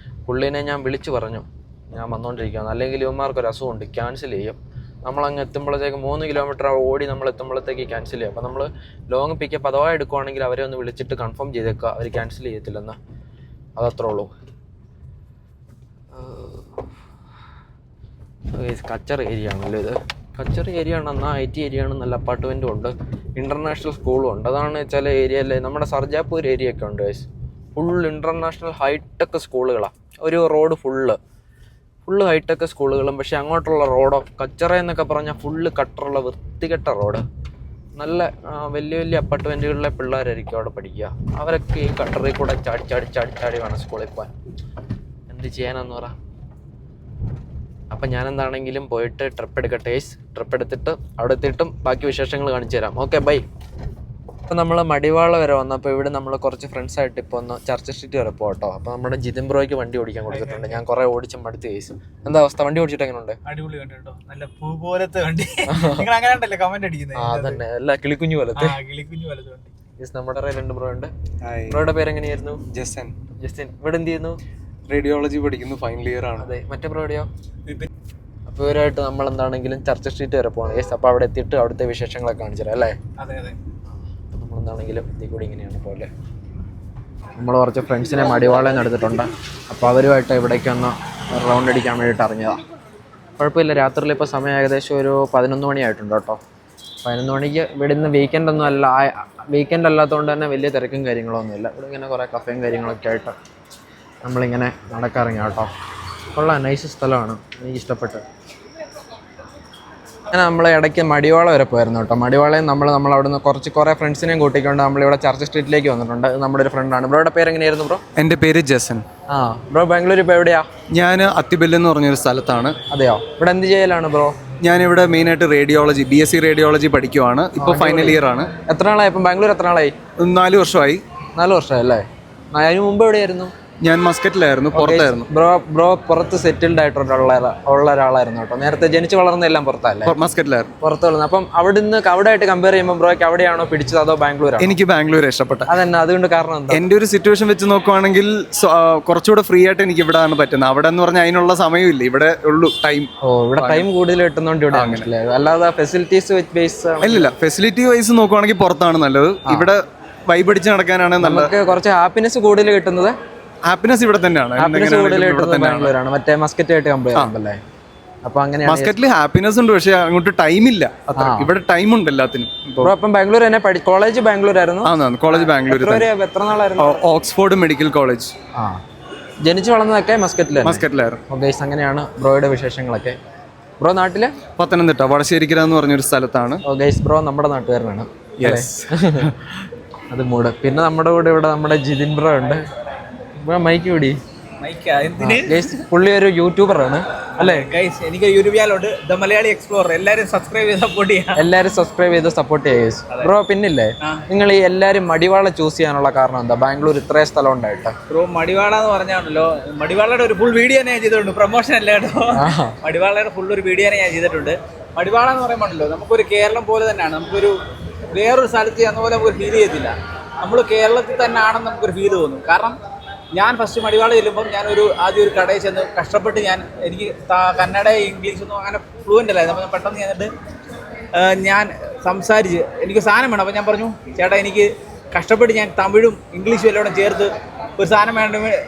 പുള്ളീനെ ഞാൻ വിളിച്ചു പറഞ്ഞു ഞാൻ വന്നുകൊണ്ടിരിക്കുകയാണ്, അല്ലെങ്കിൽ ഇവന്മാർക്കൊരു അസുഖമുണ്ട്, ക്യാൻസൽ ചെയ്യും. നമ്മളങ്ങ് എത്തുമ്പോഴത്തേക്ക് 3 കിലോമീറ്റർ ഓടി നമ്മൾ എത്തുമ്പോഴത്തേക്ക് ക്യാൻസൽ ചെയ്യും. അപ്പോൾ നമ്മൾ ലോങ് പിക്കപ്പ് അഥവാ എടുക്കുവാണെങ്കിൽ അവരെ ഒന്ന് വിളിച്ചിട്ട് കൺഫേം ചെയ്തേക്കുക, അവർ ക്യാൻസൽ ചെയ്യത്തില്ലെന്ന്. അതത്രേ ഉള്ളൂ. കച്ചർ ഏരിയ ആണല്ലോ ഇത്. കച്ചർ ഏരിയ ആണ്, എന്നാൽ IT ഏരിയ ആണ്, നല്ല അപ്പാർട്ട്മെൻറ്റും ഉണ്ട്, ഇൻ്റർനാഷണൽ സ്കൂളും ഉണ്ട്. അതാണ് ചില ഏരിയയിൽ നമ്മുടെ സർജാപ്പൂർ ഏരിയ ഒക്കെ ഉണ്ട് ഗൈസ്. ഫുൾ ഇൻ്റർനാഷണൽ ഹൈടെക് സ്കൂളുകളാണ്. ഒരു റോഡ് ഫുള്ള് ഹൈടെക് സ്കൂളുകളും. പക്ഷെ അങ്ങോട്ടുള്ള റോഡോ കച്ചറ എന്നൊക്കെ പറഞ്ഞാൽ ഫുള്ള് കട്ടറുള്ള വൃത്തികെട്ട റോഡ്. നല്ല വലിയ അപ്പാർട്ട്മെൻറ്റുകളിലെ പിള്ളേരായിരിക്കും അവിടെ പഠിക്കുക. അവരൊക്കെ ഈ കട്ടറിൽ കൂടെ ചാടി വേണം സ്കൂളിൽ പോകാൻ. എന്ത് ചെയ്യാനെന്ന് പറ. അപ്പം ഞാനെന്താണെങ്കിലും പോയിട്ട് ട്രിപ്പ് എടുക്കട്ടെ. ട്രിപ്പ് എടുത്തിട്ട് അവിടെ എത്തിയിട്ടും ബാക്കി വിശേഷങ്ങൾ കാണിച്ചു തരാം. Okay, bye. അപ്പോൾ നമ്മൾ മടിവാള വരെ വന്നപ്പോൾ ഇവിടെ നമ്മൾ കുറച്ച് ഫ്രണ്ട്സായിട്ട് ഇപ്പോൾ ഒന്ന് ചർച്ച് സ്ട്രീറ്റ് വരെ പോകട്ടോ. അപ്പോൾ നമ്മുടെ ജിതിൻ ബ്രോയ്ക്ക് വണ്ടി ഓടിക്കാൻ കൊടുത്തിട്ടുണ്ട്. ഞാൻ കുറേ ഓടിച്ച് മടുത്ത് കേസ്. എന്താ അവസ്ഥ, വണ്ടി ഓടിച്ചിട്ട് എങ്ങനെയുണ്ട്? അടിപൊളി വണ്ടി കേട്ടോ, നല്ല പൂ പോലത്തെ വണ്ടി. നിങ്ങൾ അങ്ങനെ ഉണ്ടല്ലോ കമന്റ് അടിക്കുന്നത്. അതന്നെ, അല്ല കിളിക്കുഞ്ഞു പോലത്തെ വണ്ടി. നമ്മുടെ 2 ബ്രോ ഉണ്ട്. ബ്രോയുടെ പേര് എങ്ങനെയായിരുന്നു? ജസ്റ്റിൻ. ഇവിടെ എന്ത് ചെയ്യുന്നു? റേഡിയോളജി പഠിക്കുന്നു, ഫൈനൽ ഇയർ ആണ്. അതെ, മറ്റേ ബ്രോ എവിടെയോ? അപ്പോൾ ഇവരായിട്ട് നമ്മൾ എന്താണെങ്കിലും ചർച്ച് സ്ട്രീറ്റ് വരെ പോകണം ഗൈസ്. അപ്പോൾ അവിടെ എത്തിയിട്ട് അവിടുത്തെ വിശേഷങ്ങളൊക്കെ കാണിച്ചു തരാം അല്ലേ? അതെ. നമ്മളെന്താണെങ്കിലും ഇതിൽ കൂടി ഇങ്ങനെയാണ് പോലെ. നമ്മൾ കുറച്ച് ഫ്രണ്ട്സിനെ മടിവാളയിൽ എടുത്തിട്ടുണ്ട്. അപ്പോൾ അവരുമായിട്ട് ഇവിടേക്കൊന്ന് റൗണ്ട് അടിക്കാൻ വേണ്ടിയിട്ട് ഇറങ്ങിയതാണ്. കുഴപ്പമില്ല, രാത്രിയിൽ ഇപ്പോൾ സമയം ഏകദേശം ഒരു 11 മണിയായിട്ടുണ്ട് കേട്ടോ. 11 മണിക്ക് ഇവിടെ നിന്ന് വീക്കെൻഡ് അല്ലാത്തതുകൊണ്ട് തന്നെ വലിയ തിരക്കും കാര്യങ്ങളൊന്നുമില്ല. ഇവിടെ ഇങ്ങനെ കുറേ കഫേയും കാര്യങ്ങളൊക്കെ ആയിട്ട് നമ്മളിങ്ങനെ നടക്കാറിങ്ങ കേട്ടോ. കൊള്ളാം, നൈസ് സ്ഥലമാണ്, എനിക്ക് ഇഷ്ടപ്പെട്ടു. അങ്ങനെ നമ്മൾ ഇടയ്ക്ക് മടിവാള വരെ പോയിരുന്നു കേട്ടോ. മടിവാളയും നമ്മൾ അവിടെ നിന്ന് കുറേ ഫ്രണ്ട്സിനെയും കൂട്ടിക്കൊണ്ട് നമ്മളിവിടെ ചർച്ച് സ്ട്രീറ്റിലേക്ക് വന്നിട്ടുണ്ട്. നമ്മുടെ ഒരു ഫ്രണ്ടാണ്. ബ്രോയുടെ പേര് എങ്ങനെയായിരുന്നു ബ്രോ? എൻ്റെ പേര് ജസൻ. ബ്രോ ബാംഗ്ലൂർ ഇപ്പോൾ എവിടെയാ? ഞാൻ അത്തിബെല്ല് എന്ന് പറഞ്ഞൊരു സ്ഥലത്താണ്. അതെയോ? ഇവിടെ എന്ത് ചെയ്യലാണ് ബ്രോ? ഞാനിവിടെ മെയിനായിട്ട് റേഡിയോളജി, BSc റേഡിയോളജി പഠിക്കുവാണ്. ഇപ്പോൾ ഫൈനൽ ഇയർ ആണ്. എത്ര നാളായി ഇപ്പം ബാംഗ്ലൂർ? എത്ര നാളായി? 4 വർഷമായി. 4 വർഷമായി അല്ലേ? അതിന് മുമ്പ് എവിടെയായിരുന്നു? ഞാൻ മസ്കറ്റിലായിരുന്നു, പുറത്തായിരുന്നു. ബ്രോ പുറത്ത് സെറ്റിൽഡ് ആയിട്ടുള്ള ഒരാളായിരുന്നു കേട്ടോ. നേരത്തെ ജനിച്ചു വളർന്നെല്ലാം പുറത്തല്ലേ? മസ്കറ്റിലായിരുന്നു. പുറത്ത് വളർന്നു. അപ്പം അവിടെ ആയിട്ട് കമ്പയർ ചെയ്യുമ്പോൾ ബ്രോയ്ക്ക് അവിടെയാണോ പിടിച്ചത് അതോ ബാംഗ്ലൂരാണോ? എനിക്ക് ബാംഗ്ലൂർ ഇഷ്ടപ്പെട്ട. അതന്നെ, അതുകൊണ്ട് കാരണം എന്താ? എൻ്റെ ഒരു സിറ്റുവേഷൻ വെച്ച് നോക്കുവാണെങ്കിൽ കുറച്ചുകൂടെ ഫ്രീ ആയിട്ട് എനിക്ക് ഇവിടെ ആണ് പറ്റുന്നത്. അവിടെ എന്ന് പറഞ്ഞാൽ അതിനുള്ള സമയമില്ല, ഇവിടെ ഉള്ളൂ ടൈം. ഇവിടെ ടൈം കൂടുതൽ കിട്ടുന്നോണ്ട് ഇവിടെ അങ്ങനെ. അല്ലാതെ ഫെസിലിറ്റീസ് ബേസ് ഇല്ല, ഫെസിലിറ്റി വൈസ് നോക്കുവാണെങ്കിൽ പുറത്താണ് നല്ലത്. ഇവിടെ വൈബ് അടിച്ച് നടക്കാനാണ് നല്ലത്. കുറച്ച് ഹാപ്പിനെസ് കൂടുതൽ കിട്ടുന്നത്. ഹാപ്പിനെസ് ഇവിടെ തന്നെയാണ്. ബാംഗ്ലൂരാണ്, മറ്റേ മസ്കറ്റായിട്ട് കമ്പയർ ചെയ്യുമ്പോൾ. അപ്പൊ അങ്ങനെ മസ്കറ്റിൽ ഹാപ്പിനെസ് ഉണ്ട്, പക്ഷെ അങ്ങോട്ട് ടൈം ഇല്ല. ഇവിടെ ടൈം ഉണ്ട് എല്ലാത്തിനും. അപ്പം ബാംഗ്ലൂർ തന്നെ കോളേജ് ബാംഗ്ലൂർ ആയിരുന്നു? കോളേജ് ബാംഗ്ലൂർ. എത്ര നാളായിരുന്നു? Oxford medical college. ജനിച്ചു വളർന്നതൊക്കെ മസ്കറ്റിലായിരുന്നു. ഗൈസ്, അങ്ങനെയാണ് ബ്രോയുടെ വിശേഷങ്ങളൊക്കെ. ബ്രോ നാട്ടില്? പത്തനംതിട്ട വടശ്ശേരിക്കര എന്ന് പറഞ്ഞൊരു സ്ഥലത്താണ്. ഗൈസ്, ബ്രോ നമ്മുടെ നാട്ടുകാരനാണ്. അത് മൂട്. പിന്നെ നമ്മുടെ കൂടെ ഇവിടെ നമ്മുടെ ജിതിൻ ബ്രോ ഉണ്ട്. മൈക്ക് കൂടി. പുള്ളി ഒരു യൂട്യൂബറാണ് അല്ലേ? എനിക്ക് യൂട്യൂബ് ചാനലുണ്ട്, ദ മലയാളി എക്സ്പ്ലോറർ. എല്ലാവരും സബ്സ്ക്രൈബ് ചെയ്ത് സപ്പോർട്ട് ചെയ്യുക ബ്രോ. പിന്നില്ലേ, നിങ്ങൾ ഈ എല്ലാവരും മടിവാള ചൂസ് ചെയ്യാനുള്ള കാരണം എന്താ? ബാംഗ്ലൂർ ഇത്രയും സ്ഥലം ഉണ്ടായിട്ട്. ബ്രോ, മടിവാള എന്ന് പറഞ്ഞാണല്ലോ, മടിവാളയുടെ ഒരു ഫുൾ വീഡിയോ ഞാൻ ചെയ്തിട്ടുണ്ട്. പ്രൊമോഷൻ അല്ല കേട്ടോ, മടിവാളയുടെ ഫുൾ ഒരു വീഡിയോ ഞാൻ ചെയ്തിട്ടുണ്ട്. മടിവാള എന്ന് പറയുമ്പോഴല്ലോ നമുക്കൊരു കേരളം പോലെ തന്നെയാണ്. നമുക്കൊരു വേറൊരു സ്ഥലത്ത് ചെന്ന പോലെ നമുക്കൊരു ഫീൽ ചെയ്യത്തില്ല. നമ്മൾ കേരളത്തിൽ തന്നെ ആണെന്ന് നമുക്കൊരു ഫീൽ തോന്നും. കാരണം ഞാൻ ഫസ്റ്റ് മടിവാള ചെല്ലുമ്പം ആദ്യം ഒരു കടയിൽ ചെന്ന് കഷ്ടപ്പെട്ട് എനിക്ക് കന്നഡ ഇംഗ്ലീഷൊന്നും അങ്ങനെ ഫ്ലുവൻ്റ് അല്ലായിരുന്നു. അപ്പം പെട്ടെന്ന് ചെന്നിട്ട് ഞാൻ സംസാരിച്ച് എനിക്ക് സാധനം വേണം. അപ്പോൾ ഞാൻ പറഞ്ഞു, ചേട്ടാ എനിക്ക് കഷ്ടപ്പെട്ട് ഞാൻ തമിഴും ഇംഗ്ലീഷും എല്ലാം ചേർത്ത് ഒരു സാധനം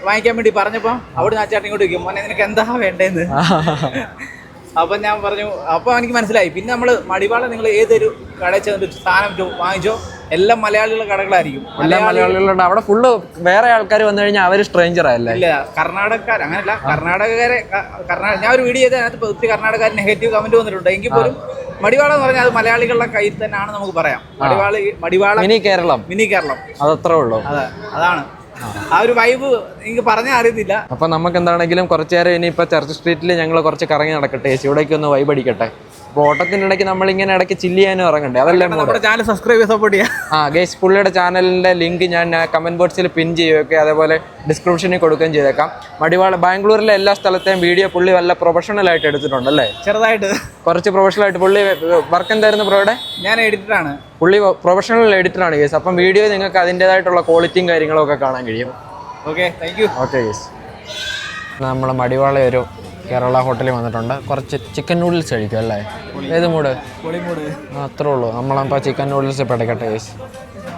വാങ്ങിക്കാൻ വേണ്ടി പറഞ്ഞപ്പോൾ അവിടെ നിന്ന് ആ ചേട്ടൻ ഇങ്ങോട്ട് വയ്ക്കും, മോനെ നിനക്ക് എന്താ വേണ്ടതെന്ന്. അപ്പം ഞാൻ പറഞ്ഞു, അപ്പോൾ എനിക്ക് മനസ്സിലായി. പിന്നെ നമ്മൾ മടിവാള നിങ്ങൾ ഏതൊരു കടയിൽ ചെന്നിട്ട് സാധനം വാങ്ങിച്ചോ എല്ലാം മലയാളികളുടെ കടകളായിരിക്കും. എല്ലാം മലയാളികളുണ്ട് അവിടെ ഫുള്ള്. വേറെ ആൾക്കാർ വന്നു കഴിഞ്ഞാൽ അവർ സ്ട്രേഞ്ചർ അല്ലേ? ഇല്ല, കർണാടകക്കാർ അങ്ങനെയല്ല. ഞാൻ ഒരു വീഡിയോ ചെയ്ത് അതിനകത്ത് ഒത്തിരി കർണാടകക്കാർ നെഗറ്റീവ് കമന്റ് വന്നിട്ടുണ്ട്. എങ്കിൽ പോലും മടിവാള എന്ന് പറഞ്ഞാൽ അത് മലയാളികളുടെ കയ്യിൽ തന്നെയാണ് നമുക്ക് പറയാം. മടിവാള മിനി കേരളം അതത്രേ ഉള്ളൂ. അതാണ് ആ ഒരു വൈബ് എനിക്ക് പറഞ്ഞാൽ അറിയത്തില്ല. അപ്പൊ നമുക്ക് എന്താണെങ്കിലും കുറച്ചു നേരം ഇനിയിപ്പോ ചർച്ച് സ്ട്രീറ്റിൽ ഞങ്ങൾ കുറച്ച് കറങ്ങി നടക്കട്ടെ, ഇവിടേക്ക് ഒന്ന് വൈബ് അടിക്കട്ടെ. അപ്പോൾ ഓട്ടത്തിനിടയ്ക്ക് നമ്മളിങ്ങനെ ഇടയ്ക്ക് ചില്ല് ചെയ്യാനും ഇറങ്ങണ്ടേ, അതല്ലേ നമ്മുടെ ചാനൽ സബ്സ്ക്രൈബ് സപ്പോർട്ട് ചെയ്യാം. ഗൈസ്, പുള്ളിയുടെ ചാനലിന്റെ ലിങ്ക് ഞാൻ കമന്റ് ബോക്സിൽ പിൻ ചെയ്യുകയൊക്കെ അതേപോലെ ഡിസ്ക്രിപ്ഷനിൽ കൊടുക്കുകയും ചെയ്തേക്കാം. മടിവാള ബാംഗ്ലൂരിലെ എല്ലാ സ്ഥലത്തെയും വീഡിയോ പുള്ളി വല്ല പ്രൊഫഷണൽ ആയിട്ട് എടുത്തിട്ടുണ്ടല്ലേ? ചെറുതായിട്ട് കുറച്ച് പ്രൊഫഷണൽ ആയിട്ട്. പുള്ളി വർക്ക് എന്തായിരുന്നു ബ്രോയുടെ? ഞാൻ എഡിറ്ററാണ്. പുള്ളി പ്രൊഫഷണൽ എഡിറ്ററാണ് ഗൈസ്. അപ്പം വീഡിയോ നിങ്ങൾക്ക് അതിൻ്റെതായിട്ടുള്ള ക്വാളിറ്റിയും കാര്യങ്ങളും ഒക്കെ കാണാൻ കഴിയും. Okay, thank you. Okay guys, നമ്മൾ മടിവാള ഒരു കേരള ഹോട്ടലിൽ വന്നിട്ടുണ്ട്. കുറച്ച് ചിക്കൻ നൂഡിൽസ് കഴിക്കും അല്ലേ? ഏത് മൂട്? അത്രേ ഉള്ളൂ. നമ്മളപ്പോൾ ചിക്കൻ നൂഡിൽസ് പെടക്കട്ടെ ഗൈസ്.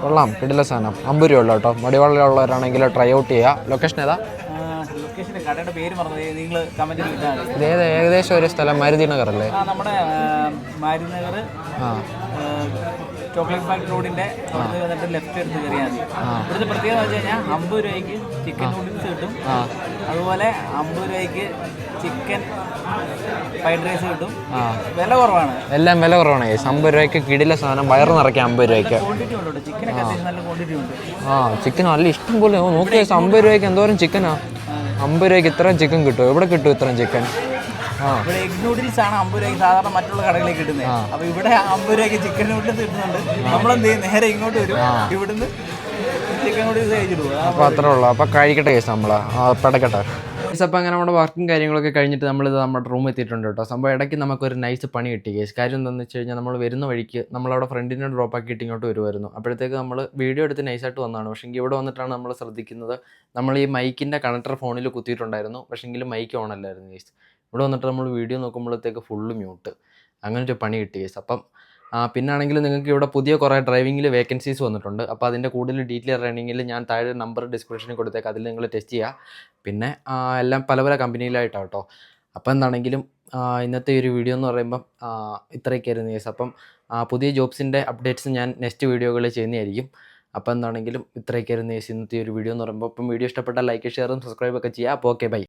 കൊള്ളാം, കിടില സാധനം. 50 രൂപ ഉള്ളൂ കേട്ടോ. മടിവാളയിലുള്ളവരാണെങ്കിൽ ട്രൈ ഔട്ട് ചെയ്യുക. ലൊക്കേഷൻ ഏതാ? ഇതേത് ഏകദേശം ഒരു സ്ഥലം? മാരുതി നഗർ അല്ലേ? നമ്മുടെ മാരുതി നഗർ ചോക്ലേറ്റ് ഫാക്ടറി റോഡിന്റെ വന്നിട്ട് ലെഫ്റ്റ് എടുത്ത് കയറിയാൽ മതി. ഇവിടുത്തെ പ്രത്യേകത വെച്ച് കഴിഞ്ഞാൽ 50 രൂപയ്ക്ക് ചിക്കൻ നൂഡിൽസ് കിട്ടും. അതുപോലെ 50 രൂപയ്ക്ക് ചിക്കൻ ഫ്രൈഡ് റൈസ് കിട്ടും. വില കുറവാണ്, എല്ലാം വില കുറവാണ്. 50 രൂപയ്ക്ക് കിടില സാധനം, വയറ് നിറയ്ക്കാം. 50 രൂപയ്ക്ക് ക്വാണ്ടിറ്റി ഉണ്ട്. ചിക്കനൊക്കെ അത്യാവശ്യം നല്ല ക്വാണ്ടിറ്റി ഉണ്ട്. ചിക്കൻ നല്ല ഇഷ്ടം പോലെ നോക്കിയാൽ 50 രൂപയ്ക്ക് എന്തോരം ചിക്കനാ? 50 രൂപയ്ക്ക് ഇത്രയും ചിക്കൻ കിട്ടും? എവിടെ കിട്ടും ഇത്രയും ചിക്കൻ? ഇവിടെ എഗ് നൂഡിൽസ് ആണ് 50 രൂപയ്ക്ക് സാധാരണ മറ്റുള്ള കടകളിലേക്ക് കിട്ടുന്നത്. അപ്പൊ ഇവിടെ 50 രൂപയ്ക്ക് ചിക്കൻ നൂഡിൽസ് കിട്ടുന്നുണ്ട്. നമ്മളെന്ത് ചെയ്യും, നേരെ ഇങ്ങോട്ട് വരും, ഇവിടുന്ന് ചിക്കൻ നൂഡിൽസ് കഴിച്ചിട്ടു. അപ്പോൾ അത്രേ ഉള്ളൂ. അപ്പോൾ കഴിക്കട്ടെ കേസ്, നമ്മളെ പെടക്കട്ടെ. അപ്പോൾ അങ്ങനെ നമ്മുടെ വർക്കും കാര്യങ്ങളൊക്കെ കഴിഞ്ഞിട്ട് നമ്മളിത് നമ്മുടെ റൂം എത്തിയിട്ടുണ്ട് കേട്ടോ. സംഭവം ഇടയ്ക്ക് നമുക്കൊരു നൈസ് പണി കിട്ടി കേസ്. കാര്യം എന്താണെന്ന് വെച്ച് കഴിഞ്ഞാൽ നമ്മൾ വരുന്ന വഴിക്ക് നമ്മളവിടെ ഫ്രണ്ടിനെ ഡ്രോപ്പ് ആക്കിയിട്ട് ഇങ്ങോട്ട് വരുമായിരുന്നു. അപ്പോഴത്തേക്ക് നമ്മൾ വീഡിയോ എടുത്ത് നൈസായിട്ട് വന്നതാണ്. പക്ഷേ ഇവിടെ വന്നിട്ടാണ് നമ്മൾ ശ്രദ്ധിക്കുന്നത്, നമ്മൾ ഈ മൈക്കിൻ്റെ കണക്ടർ ഫോണിൽ കുത്തിയിട്ടുണ്ടായിരുന്നു. പക്ഷേങ്കിൽ മൈക്ക് ഓൺ അല്ലായിരുന്നു കേസ്. ഇവിടെ വന്നിട്ട് നമ്മൾ വീഡിയോ നോക്കുമ്പോഴത്തേക്ക് ഫുള്ള് മ്യൂട്ട്. അങ്ങനെ ഒരു പണി കിട്ടി കേസ്. അപ്പം പിന്നാണെങ്കിൽ നിങ്ങൾക്ക് ഇവിടെ പുതിയ കുറേ ഡ്രൈവിങ്ങിൽ വേക്കൻസീസ് വന്നിട്ടുണ്ട്. അപ്പോൾ അതിൻ്റെ കൂടുതൽ ഡീറ്റെയിൽ അറിയണമെങ്കിൽ ഞാൻ താഴെ നമ്പർ ഡിസ്ക്രിപ്ഷനിൽ കൊടുത്തേക്കാം, അതിൽ നിങ്ങൾ ടെസ്റ്റ് ചെയ്യുക. പിന്നെ എല്ലാം പല പല കമ്പനിയിലായിട്ടാണ് കേട്ടോ. അപ്പോൾ എന്താണെങ്കിലും ഇന്നത്തെ ഒരു വീഡിയോ എന്ന് പറയുമ്പം ഇത്രയൊക്കെയായിരുന്നു കേസ്. അപ്പം പുതിയ ജോബ്സിൻ്റെ അപ്ഡേറ്റ്സ് ഞാൻ നെക്സ്റ്റ് വീഡിയോകളിൽ ചെയ്യുന്നതായിരിക്കും. അപ്പോൾ എന്താണെങ്കിലും ഇത്രയൊക്കെയായിരുന്നു കേസ് ഇന്നത്തെ ഒരു വീഡിയോ എന്ന് പറയുമ്പോൾ. അപ്പം വീഡിയോ ഇഷ്ടപ്പെട്ടാൽ ലൈക്ക്, ഷെയറും സബ്സ്ക്രൈബ് ഒക്കെ ചെയ്യുക. അപ്പോൾ ഓക്കെ, ബൈ.